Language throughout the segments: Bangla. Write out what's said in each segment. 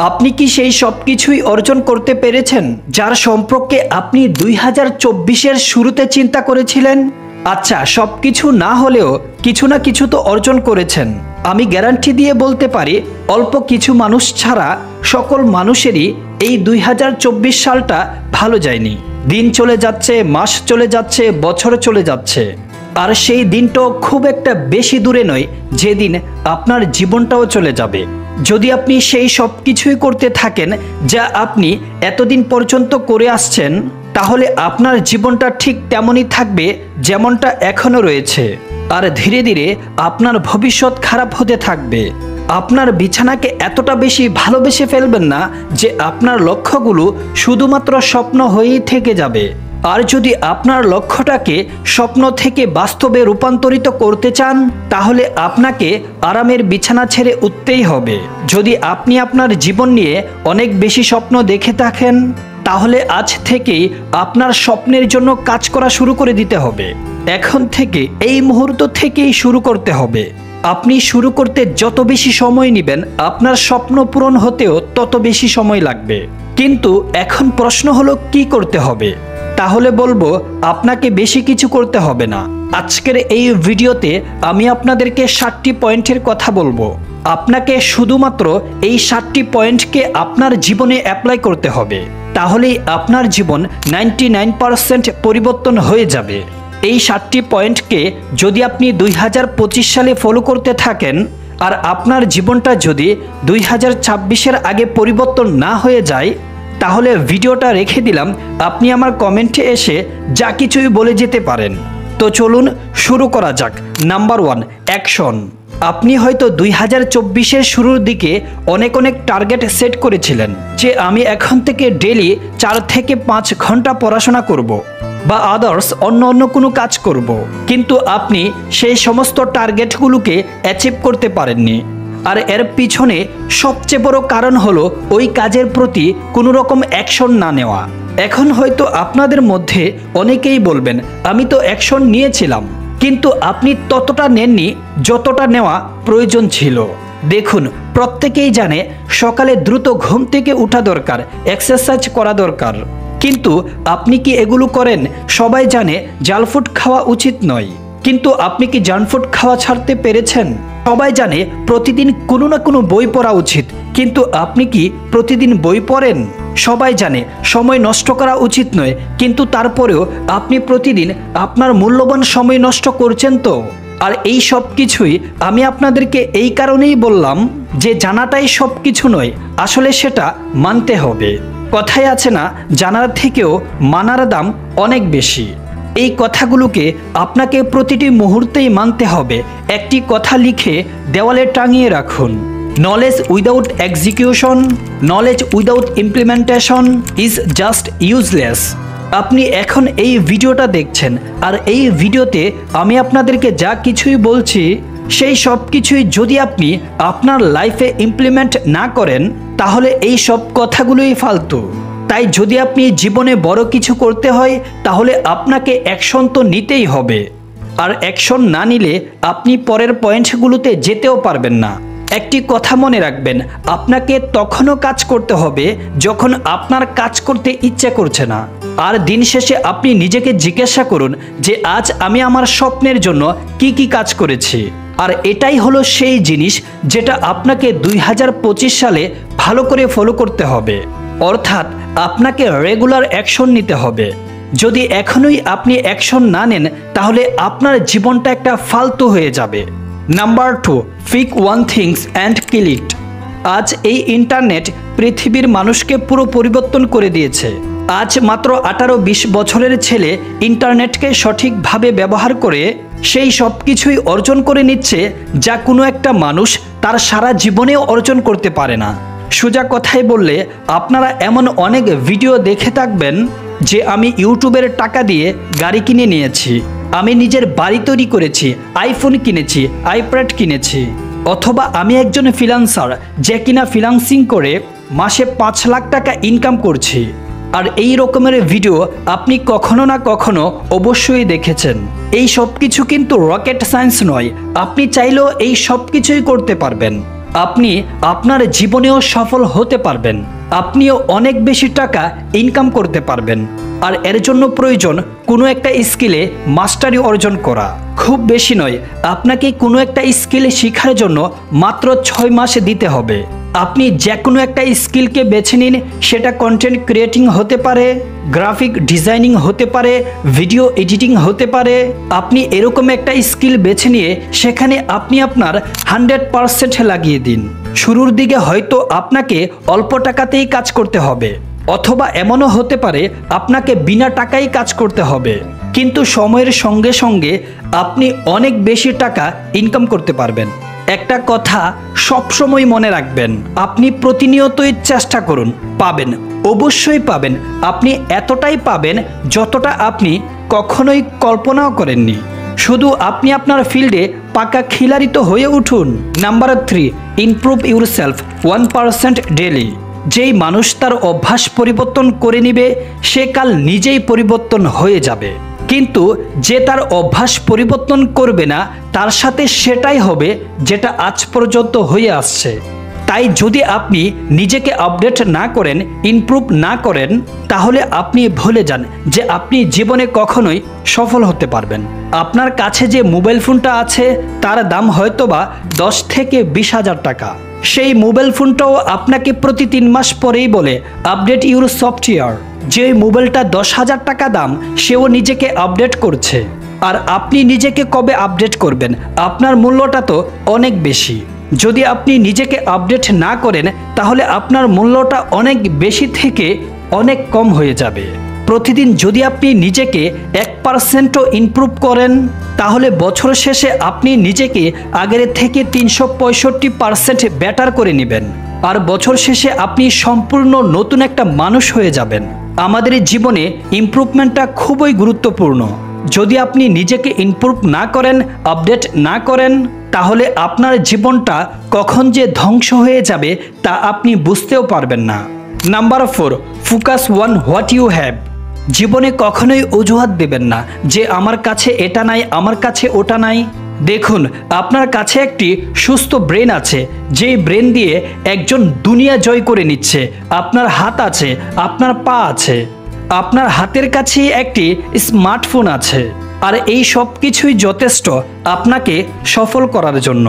আপনি কি সেই সব কিছুই অর্জন করতে পেরেছেন যার সম্পর্কে আপনি 2024-এর শুরুতে চিন্তা করেছিলেন? আচ্ছা, সব কিছু না হলেও কিছু না কিছু তো অর্জন করেছেন। আমি গ্যারান্টি দিয়ে বলতে পারি, অল্প কিছু মানুষ ছাড়া সকল মানুষেরই এই 2024 সালটা ভালো যায়নি। দিন চলে যাচ্ছে, মাস চলে যাচ্ছে, বছর চলে যাচ্ছে, আর সেই দিনটাও খুব একটা বেশি দূরে নয় যেদিন আপনার জীবনটাও চলে যাবে। যদি আপনি সেই সব কিছুই করতে থাকেন যা আপনি এতদিন পর্যন্ত করে আসছেন, তাহলে আপনার জীবনটা ঠিক তেমনই থাকবে যেমনটা এখনো রয়েছে, আর ধীরে ধীরে আপনার ভবিষ্যৎ খারাপ হতে থাকবে। আপনার বিছানাকে এতটা বেশি ভালোবেসে ফেলবেন না যে আপনার লক্ষ্যগুলো শুধুমাত্র স্বপ্ন হয়েই থেকে যাবে। আর যদি আপনার লক্ষ্যটাকে স্বপ্ন থেকে বাস্তবে রূপান্তরিত করতে চান, তাহলে আপনাকে আরামের বিছানা ছেড়ে উঠতেই হবে। যদি আপনি আপনার জীবন নিয়ে অনেক বেশি স্বপ্ন দেখে থাকেন, তাহলে আজ থেকেই আপনার স্বপ্নের জন্য কাজ করা শুরু করে দিতে হবে। এখন থেকে, এই মুহূর্ত থেকেই শুরু করতে হবে। আপনি শুরু করতে যত বেশি সময় নেবেন, আপনার স্বপ্ন পূরণ হতেও তত বেশি সময় লাগবে। কিন্তু এখন প্রশ্ন হলো, কি করতে হবে? তাহলে বলবো, আপনাকে বেশি কিছু করতে হবে না। আজকের এই ভিডিওতে আমি আপনাদেরকে 7টি পয়েন্টের কথা বলবো। আপনাকে শুধুমাত্র এই 7টি পয়েন্টকে আপনার জীবনে অ্যাপ্লাই করতে হবে, তাহলেই আপনার জীবন 99% পরিবর্তন হয়ে যাবে। এই 7টি পয়েন্টকে যদি আপনি 2025 সালে ফলো করতে থাকেন, আর আপনার জীবনটা যদি 2026-এর আগে পরিবর্তন না হয়ে যায়, তাহলে ভিডিওটা রেখে দিলাম, আপনি আমার কমেন্টে এসে যা কিছুই বলে যেতে পারেন। তো চলুন শুরু করা যাক। Number 1, action. আপনি হয়তো 2024-এর শুরুর দিকে অনেক টার্গেট সেট করেছিলেন যে আমি এখন থেকে ডেইলি 4 থেকে 5 ঘন্টা পড়াশোনা করব, বা আদার্স অন্য কোনো কাজ করব, কিন্তু আপনি সেই সমস্ত টার্গেটগুলোকে অ্যাচিভ করতে পারেননি। আর এর পিছনে সবচেয়ে বড় কারণ হলো ওই কাজের প্রতি কোনো রকম অ্যাকশন না নেওয়া। এখন হয়তো আপনাদের মধ্যে অনেকেই বলবেন, আমি তো অ্যাকশন নিয়েছিলাম, কিন্তু আপনি ততটা নেননি যতটা নেওয়া প্রয়োজন ছিল। দেখুন, প্রত্যেকেই জানে সকালে দ্রুত ঘুম থেকে ওঠা দরকার, এক্সারসাইজ করা দরকার, কিন্তু আপনি কি এগুলো করেন? সবাই জানে জাল ফুড খাওয়া উচিত নয়, কিন্তু আপনি কি জাঙ্ক ফুড খাওয়া ছাড়তে পেরেছেন? সবাই জানে প্রতিদিন কোনো না কোনো বই পড়া উচিত, কিন্তু আপনি কি প্রতিদিন বই পড়েন? সবাই জানে সময় নষ্ট করা উচিত নয়, কিন্তু তারপরেও আপনি প্রতিদিন আপনার মূল্যবান সময় নষ্ট করছেন তো। আর এই সব কিছুই আমি আপনাদেরকে এই কারণেই বললাম যে জানাটাই সব কিছু নয়, আসলে সেটা মানতে হবে। কথায় আছে না, জানার থেকেও মানার দাম অনেক বেশি। এই কথাগুলোকে আপনাকে প্রতিটি মুহূর্তেই মানতে হবে। একটি কথা লিখে দেওয়ালে টাঙিয়ে রাখুন, knowledge without execution, knowledge without implementation is just useless. আপনি এখন এই ভিডিওটা দেখছেন, আর এই ভিডিওতে আমি আপনাদেরকে যা কিছুই বলছি, সেই সব কিছুই যদি আপনি আপনার লাইফে ইমপ্লিমেন্ট না করেন, তাহলে এই সব কথাগুলোই ফালতু। তাই যদি আপনি জীবনে বড় কিছু করতে হয়, তাহলে আপনাকে অ্যাকশন তো নিতেই হবে। আর অ্যাকশন না নিলে আপনি পরের পয়েন্টগুলোতে যেতেও পারবেন না। একটি কথা মনে রাখবেন, আপনাকে তখনও কাজ করতে হবে যখন আপনার কাজ করতে ইচ্ছে করছে না। আর দিন শেষে আপনি নিজেকে জিজ্ঞাসা করুন যে আজ আমি আমার স্বপ্নের জন্য কি কাজ করেছি। আর এটাই হলো সেই জিনিস যেটা আপনাকে 2025 সালে ভালো করে ফলো করতে হবে। অর্থাৎ আপনাকে রেগুলার অ্যাকশন নিতে হবে। যদি এখনই আপনি অ্যাকশন না নেন, তাহলে আপনার জীবনটা একটা ফালতু হয়ে যাবে। Number 2, pick one things and kill it. আজ এই ইন্টারনেট পৃথিবীর মানুষকে পুরো পরিবর্তন করে দিয়েছে। আজ মাত্র 18-20 বছরের ছেলে ইন্টারনেটকে সঠিকভাবে ব্যবহার করে সেই সব কিছুই অর্জন করে নিচ্ছে, যা কোনো একটা মানুষ তার সারা জীবনেও অর্জন করতে পারে না। সোজা কথায় বললে, আপনারা এমন অনেক ভিডিও দেখে থাকবেন যে আমি ইউটিউবের টাকা দিয়ে গাড়ি কিনে নিয়েছি, আমি নিজের বাড়ি তৈরি করেছি, আইফোন কিনেছি, আইপ্যাড কিনেছি, অথবা আমি একজন ফ্রিল্যান্সার যে কিনা ফ্রিল্যান্সিং করে মাসে 5 লাখ টাকা ইনকাম করছি। আর এই রকমের ভিডিও আপনি কখনো না কখনো অবশ্যই দেখেছেন। এই সব কিছু কিন্তু রকেট সায়েন্স নয়, আপনি চাইলেও এই সব কিছুই করতে পারবেন। আপনি আপনার জীবনেও সফল হতে পারবেন। আপনিও অনেক বেশি টাকা ইনকাম করতে পারবেন। আর এর জন্য প্রয়োজন কোনো একটা স্কিলে মাস্টারি অর্জন করা। খুব বেশি নয়, আপনাকে কোনো একটা স্কিল শেখার জন্য মাত্র 6 মাস দিতে হবে। আপনি যে কোনো একটা স্কিলকে বেছে নিন, সেটা কন্টেন্ট ক্রিয়েটিং হতে পারে, গ্রাফিক ডিজাইনিং হতে পারে, ভিডিও এডিটিং হতে পারে। আপনি এরকম একটা স্কিল বেছে নিয়ে সেখানে আপনি আপনার 100% লাগিয়ে দিন। শুরুর দিকে হয়তো আপনাকে অল্প টাকাতেই কাজ করতে হবে, অথবা এমনও হতে পারে আপনাকে বিনা টাকায় কাজ করতে হবে, কিন্তু সময়ের সঙ্গে সঙ্গে আপনি অনেক বেশি টাকা ইনকাম করতে পারবেন। একটা কথা সবসময় মনে রাখবেন, আপনি প্রতিনিয়তই চেষ্টা করুন, পাবেন, অবশ্যই পাবেন। আপনি এতটাই পাবেন যতটা আপনি কখনোই কল্পনাও করেননি। শুধু আপনি আপনার ফিল্ডে পাকা খিলাড়ি তো হয়ে উঠুন। Number 3, improve yourself 1% daily. যেই মানুষ তার অভ্যাস পরিবর্তন করে নেবে সে কাল নিজেই পরিবর্তন হয়ে যাবে, কিন্তু যে তার অভ্যাস পরিবর্তন করবে না তার সাথে সেটাই হবে যেটা আজ পর্যন্ত হয়ে আসছে। তাই যদি আপনি নিজেকে আপডেট না করেন, ইমপ্রুভ না করেন, তাহলে আপনি ভুলে যান যে আপনি জীবনে কখনোই সফল হতে পারবেন। আপনার কাছে যে মোবাইল ফোনটা আছে তার দাম হয়তোবা 10 থেকে 20,000 টাকা। সেই মোবাইল ফোনটাও আপনাকে প্রতি 3 মাস পরেই বলে আপডেট ইউর সফটওয়্যার। যে মোবাইলটা 10,000 টাকা দাম সেও নিজেকে আপডেট করছে। আর আপনি নিজেকে কবে আপডেট করবেন? আপনার মূল্যটা তো অনেক বেশি। যদি আপনি নিজেকে আপডেট না করেন তাহলে আপনার মূল্যটা অনেক বেশি থেকে অনেক কম হয়ে যাবে। প্রতিদিন যদি আপনি নিজেকে 1%ও ইমপ্রুভ করেন তাহলে বছর শেষে আপনি নিজেকে আগের থেকে 365% বেটার করে নেবেন। আর বছর শেষে আপনি সম্পূর্ণ নতুন একটা মানুষ হয়ে যাবেন। আমাদের জীবনে ইমপ্রুভমেন্টটা খুবই গুরুত্বপূর্ণ। যদি আপনি নিজেকে ইমপ্রুভ না করেন, আপডেট না করেন, তাহলে আপনার জীবনটা কখন যে ধ্বংস হয়ে যাবে তা আপনি বুঝতেও পারবেন না। Number 4, focus on what you have. জীবনে কখনোই অজুহাত দেবেন না যে আমার কাছে এটা নাই, আমার কাছে ওটা নাই। দেখুন, আপনার কাছে একটি সুস্থ ব্রেন আছে, যেই ব্রেন দিয়ে একজন দুনিয়া জয় করে নিচ্ছে। আপনার হাত আছে, আপনার পা আছে, আপনার হাতের কাছে একটি স্মার্টফোন আছে। আর এই সব কিছুই যথেষ্ট আপনাকে সফল করার জন্য।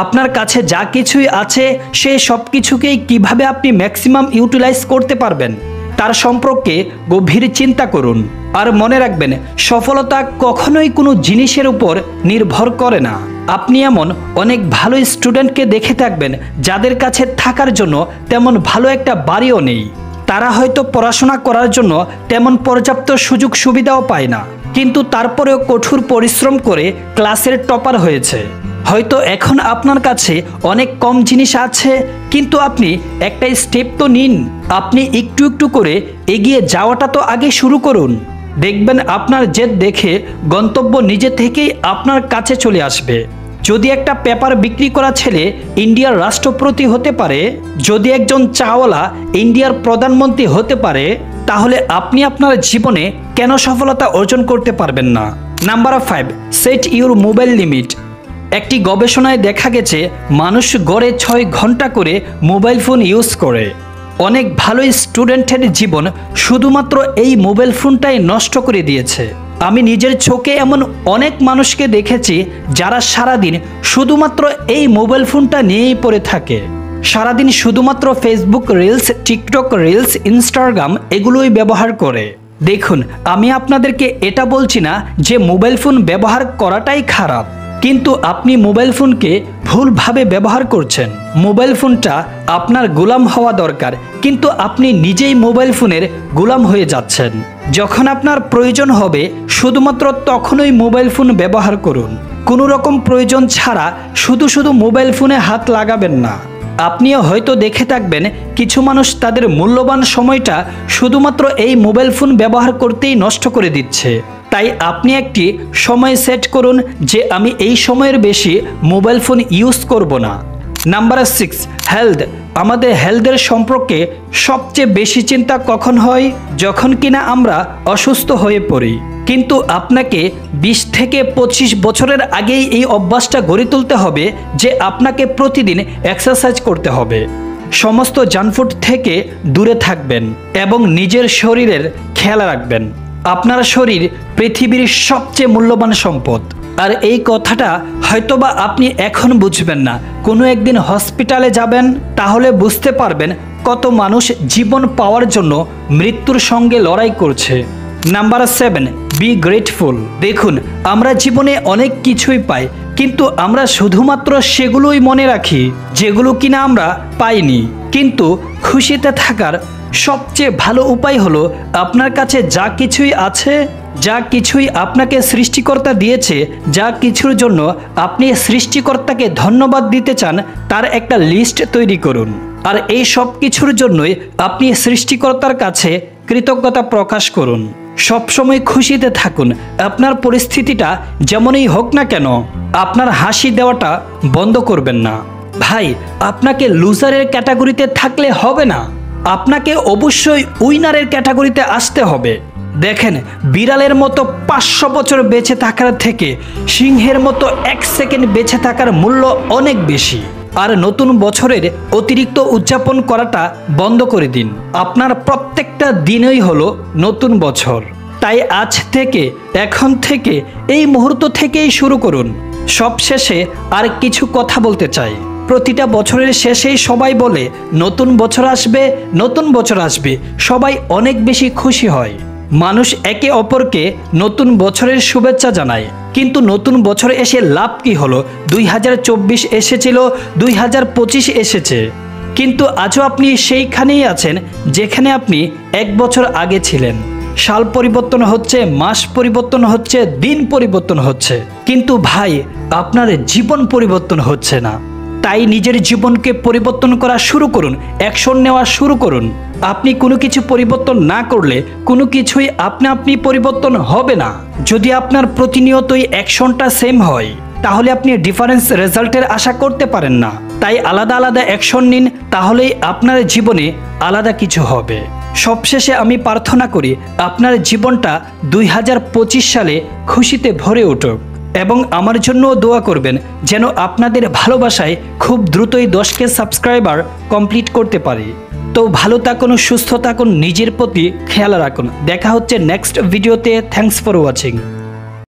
আপনার কাছে যা কিছুই আছে সেই সব কিছুকেই কিভাবে আপনি ম্যাক্সিমাম ইউটিলাইজ করতে পারবেন তার সম্পর্কে গভীর চিন্তা করুন। আর মনে রাখবেন, সফলতা কখনোই কোনো জিনিসের উপর নির্ভর করে না। আপনি এমন অনেক ভালো স্টুডেন্টকে দেখে থাকবেন যাদের কাছে থাকার জন্য তেমন ভালো একটা বাড়িও নেই। তারা হয়তো পড়াশোনা করার জন্য তেমন পর্যাপ্ত সুযোগ সুবিধাও পায় না, কিন্তু তারপরেও কঠোর পরিশ্রম করে ক্লাসের টপার হয়েছে। হয়তো এখন আপনার কাছে অনেক কম জিনিস আছে, কিন্তু আপনি একটা স্টেপ তো নিন। আপনি একটু একটু করে এগিয়ে যাওয়াটা তো আগে শুরু করুন। দেখবেন আপনার জেদ দেখে গন্তব্য নিজে থেকেই আপনার কাছে চলে আসবে। যদি একটা পেপার বিক্রি করা ছেলে ইন্ডিয়ার রাষ্ট্রপতি হতে পারে, যদি একজন চাওয়ালা ইন্ডিয়ার প্রধানমন্ত্রী হতে পারে, তাহলে আপনি আপনার জীবনে কেন সফলতা অর্জন করতে পারবেন না? Number 5, set your mobile limit. একটি গবেষণায় দেখা গেছে মানুষ গড়ে 6 ঘন্টা করে মোবাইল ফোন ইউজ করে। অনেক ভালো স্টুডেন্টের জীবন শুধুমাত্র এই মোবাইল ফোনটাই নষ্ট করে দিয়েছে। আমি নিজের চোখে এমন অনেক মানুষকে দেখেছি যারা সারাদিন শুধুমাত্র এই মোবাইল ফোনটা নিয়েই পড়ে থাকে। সারাদিন শুধুমাত্র Facebook reels, TikTok reels, Instagram এগুলোই ব্যবহার করে। দেখুন, আমি আপনাদেরকে এটা বলছি না যে মোবাইল ফোন ব্যবহার করাটাই খারাপ, কিন্তু আপনি মোবাইল ফোনকে ভুলভাবে ব্যবহার করছেন। মোবাইল ফোনটা আপনার গোলাম হওয়া দরকার, কিন্তু আপনি নিজেই মোবাইল ফোনের গোলাম হয়ে যাচ্ছেন। যখন আপনার প্রয়োজন হবে শুধুমাত্র তখনই মোবাইল ফোন ব্যবহার করুন। কোনো রকম প্রয়োজন ছাড়া শুধু শুধু মোবাইল ফোনে হাত লাগাবেন না। আপনিও হয়তো দেখে থাকবেন কিছু মানুষ তাদের মূল্যবান সময়টা শুধুমাত্র এই মোবাইল ফোন ব্যবহার করতেই নষ্ট করে দিচ্ছে। তাই আপনি একটি সময় সেট করুন যে আমি এই সময়ের বেশি মোবাইল ফোন ইউজ করব না। Number 6, health. আমাদের হেলথের সম্পর্কে সবচেয়ে বেশি চিন্তা কখন হয়? যখন কিনা আমরা অসুস্থ হয়ে পড়ি। কিন্তু আপনাকে 20 থেকে 25 বছরের আগেই এই অভ্যাসটা গড়ে তুলতে হবে যে আপনাকে প্রতিদিন এক্সারসাইজ করতে হবে। সমস্ত জাঙ্ক ফুড থেকে দূরে থাকবেন এবং নিজের শরীরের খেয়াল রাখবেন। আপনার শরীর পৃথিবীর সবচেয়ে মূল্যবান সম্পদ। আর এই কথাটা হয়তোবা আপনি এখন বুঝবেন না, কোনো একদিন হসপিটালে যাবেন, তাহলে বুঝতে পারবেন কত মানুষ জীবন পাওয়ার জন্য মৃত্যুর সঙ্গে লড়াই করছে। Number 7, be grateful. দেখুন, আমরা জীবনে অনেক কিছুই পাই, কিন্তু আমরা শুধুমাত্র সেগুলোই মনে রাখি যেগুলো কিনা আমরা পাইনি। কিন্তু খুশিতে থাকার সবচেয়ে ভালো উপায় হলো আপনার কাছে যা কিছুই আছে, যা কিছুই আপনাকে সৃষ্টিকর্তা দিয়েছে, যা কিছুর জন্য আপনি সৃষ্টিকর্তাকে ধন্যবাদ দিতে চান, তার একটা লিস্ট তৈরি করুন। আর এই সব কিছুর জন্যই আপনি সৃষ্টিকর্তার কাছে কৃতজ্ঞতা প্রকাশ করুন। সবসময় খুশিতে থাকুন। আপনার পরিস্থিতিটা যেমনই হোক না কেন, আপনার হাসি দেওয়াটা বন্ধ করবেন না। ভাই, আপনাকে লুজারের ক্যাটাগরিতে থাকলে হবে না, আপনাকে অবশ্যই উইনারের ক্যাটাগরিতে আসতে হবে। দেখেন, বিড়ালের মতো 500 বছর বেঁচে থাকার থেকে সিংহের মতো 1 সেকেন্ড বেঁচে থাকার মূল্য অনেক বেশি। আর নতুন বছরের অতিরিক্ত উদযাপন করাটা বন্ধ করে দিন। আপনার প্রত্যেকটা দিনই হলো নতুন বছর। তাই আজ থেকে, এখন থেকে, এই মুহূর্ত থেকেই শুরু করুন। সবশেষে আর কিছু কথা বলতে চাই। প্রতিটা বছরের শেষেই সবাই বলে নতুন বছর আসবে, নতুন বছর আসবে। সবাই অনেক বেশি খুশি হয়। মানুষ একে অপরকে নতুন বছরের শুভেচ্ছা জানায়, কিন্তু নতুন বছর এসে লাভ কি হলো? 2024 এসেছিল, 2025 এসেছে, কিন্তু আজও আপনি সেইখানেই আছেন যেখানে আপনি 1 বছর আগে ছিলেন। সাল পরিবর্তন হচ্ছে, মাস পরিবর্তন হচ্ছে, দিন পরিবর্তন হচ্ছে, কিন্তু ভাই, আপনার জীবন পরিবর্তন হচ্ছে না। তাই নিজের জীবনকে পরিবর্তন করা শুরু করুন, অ্যাকশন নেওয়া শুরু করুন। আপনি কোনো কিছু পরিবর্তন না করলে কোনো কিছুই আপনি পরিবর্তন হবে না। যদি আপনার প্রতিনিয়তই অ্যাকশনটা সেম হয়, তাহলে আপনি ডিফারেন্স রেজাল্টের আশা করতে পারেন না। তাই আলাদা আলাদা অ্যাকশন নিন, তাহলেই আপনার জীবনে আলাদা কিছু হবে। সবশেষে আমি প্রার্থনা করি আপনার জীবনটা 2025 সালে খুশিতে ভরে উঠুক, এবং আমার জন্যও দোয়া করবেন যেন আপনাদের ভালোবাসায় খুব দ্রুতই 10K সাবস্ক্রাইবার কমপ্লিট করতে পারি। তো ভালো থাকুন, সুস্থ থাকুন, নিজের প্রতি খেয়াল রাখুন। দেখা হচ্ছে নেক্সট ভিডিওতে। Thanks for watching.